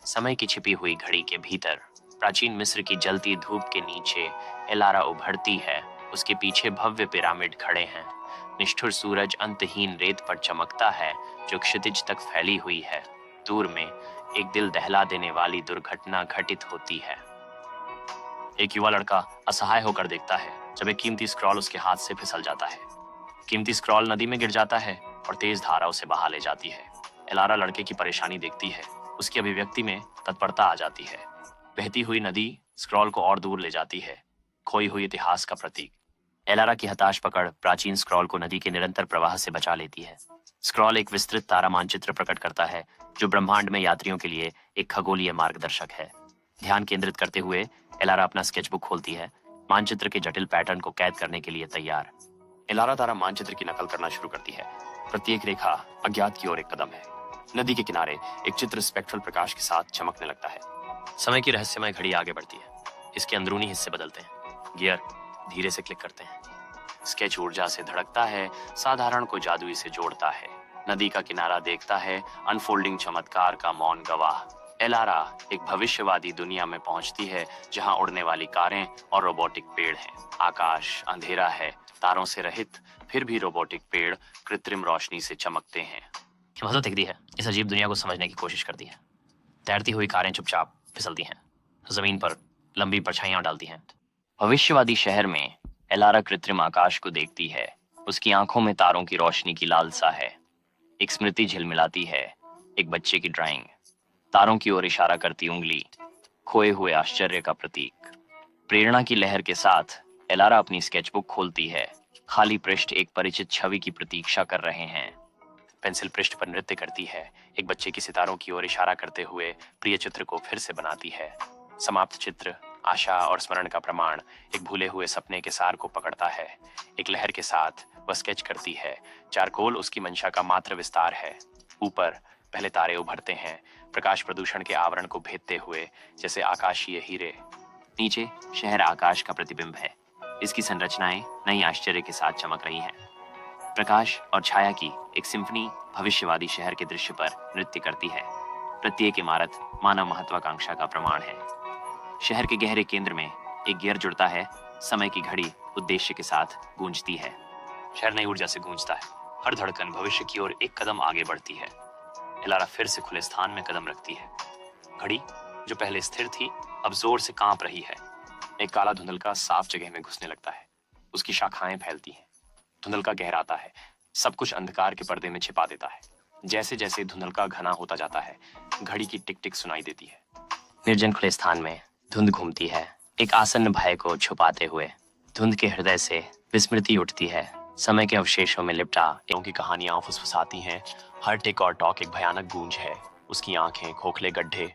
समय की छिपी हुई घड़ी के भीतर, प्राचीन मिस्र की जलती धूप के नीचे एलारा उभरती है। उसके पीछे भव्य पिरामिड खड़े हैं। निष्ठुर सूरज अंतहीन रेत पर चमकता है जो क्षितिज तक फैली हुई है। दूर में एक दिल दहला देने वाली दुर्घटना घटित होती है। एक युवा लड़का असहाय होकर देखता है जब एक कीमती स्क्रॉल उसके हाथ से फिसल जाता है। कीमती स्क्रॉल नदी में गिर जाता है और तेज धारा उसे बहा ले जाती है। एलारा लड़के की परेशानी देखती है। उसकी अभिव्यक्ति में तत्परता आ जाती है। बहती हुई नदी स्क्रॉल को और दूर ले जाती है, खोई हुई इतिहास का प्रतीक। एलारा की हताश पकड़ प्राचीन स्क्रॉल को नदी के निरंतर प्रवाह से बचा लेती है। स्क्रॉल एक विस्तृत तारा मानचित्र प्रकट करता है जो ब्रह्मांड में यात्रियों के लिए एक खगोलीय मार्गदर्शक है। ध्यान केंद्रित करते हुए एलारा अपना स्केचबुक खोलती है, मानचित्र के जटिल पैटर्न को कैद करने के लिए तैयार। एलारा तारा मानचित्र की नकल करना शुरू करती है। प्रत्येक रेखा अज्ञात की ओर एक कदम है। नदी के किनारे एक चित्र स्पेक्ट्रल प्रकाश के साथ चमकने लगता है। समय की रहस्यमय घड़ी आगे बढ़ती है। इसके अंदरूनी हिस्से बदलते हैं। गियर धीरे से क्लिक करते हैं। स्केच ऊर्जा से धड़कता है, साधारण को जादुई से जोड़ता है। नदी का किनारा देखता है, अनफोल्डिंग चमत्कार का मौन गवाह। एलारा एक भविष्यवादी दुनिया में पहुंचती है जहां उड़ने वाली कारें और रोबोटिक पेड़ हैं। आकाश अंधेरा है, तारों से रहित, फिर भी रोबोटिक पेड़ कृत्रिम रोशनी से चमकते हैं। हिम्मत दिखती है, इस अजीब दुनिया को समझने की कोशिश करती है। तैरती हुई कारें चुपचाप फिसलती हैं, जमीन पर लंबी परछाइयां डालती हैं। भविष्यवादी शहर में एलारा कृत्रिम आकाश को देखती है। उसकी आंखों में तारों की रोशनी की लालसा है। एक स्मृति झिलमिलाती है, एक बच्चे की ड्राइंग, तारों की ओर इशारा करती उंगली, खोए हुए आश्चर्य का प्रतीक। प्रेरणा की लहर के साथ एलारा अपनी स्केचबुक खोलती है। खाली पृष्ठ एक परिचित छवि की प्रतीक्षा कर रहे हैं। पेंसिल पृष्ठ पर नृत्य करती है, एक बच्चे की सितारों की ओर इशारा करते हुए प्रिय चित्र को फिर से बनाती है। समाप्त चित्र आशा और स्मरण का प्रमाण एक भूले हुए सपने के सार को पकड़ता है। एक लहर के साथ वह स्केच करती है। चारकोल उसकी मंशा का मात्र विस्तार है। ऊपर पहले तारे उभरते हैं, प्रकाश प्रदूषण के आवरण को भेदते हुए जैसे आकाशीय हीरे। नीचे शहर आकाश का प्रतिबिंब है। इसकी संरचनाएं नई आश्चर्य के साथ चमक रही हैं। प्रकाश और छाया की एक सिम्फनी भविष्यवादी शहर के दृश्य पर नृत्य करती है। प्रत्येक इमारत मानव महत्वाकांक्षा का प्रमाण है। शहर के गहरे केंद्र में एक गियर जुड़ता है। समय की घड़ी उद्देश्य के साथ गूंजती है। शहर नई ऊर्जा से गूंजता है। हर धड़कन भविष्य की ओर एक कदम आगे बढ़ती है। एलारा फिर से खुले स्थान में कदम रखती है। घड़ी जो पहले स्थिर थी अब जोर से कांप रही है। एक काला धुंधलका साफ जगह में घुसने लगता है। उसकी शाखाएं फैलती हैं। धुंधलका गहराता है, सब कुछ अंधकार के पर्दे में छिपा देता है। जैसे जैसे धुंधलका घना होता जाता है, घड़ी की टिक टिक सुनाई देती है। निर्जन खुले स्थान में धुंध घूमती है, एक आसन्न भय को छुपाते हुए। धुंध के हृदय से विस्मृति उठती है। समय के अवशेषों में लिपटा की कहानियां फुसफुसाती हैं। हर टिक और टॉक एक भयानक गूंज है। उसकी आंखें खोखले गड्ढे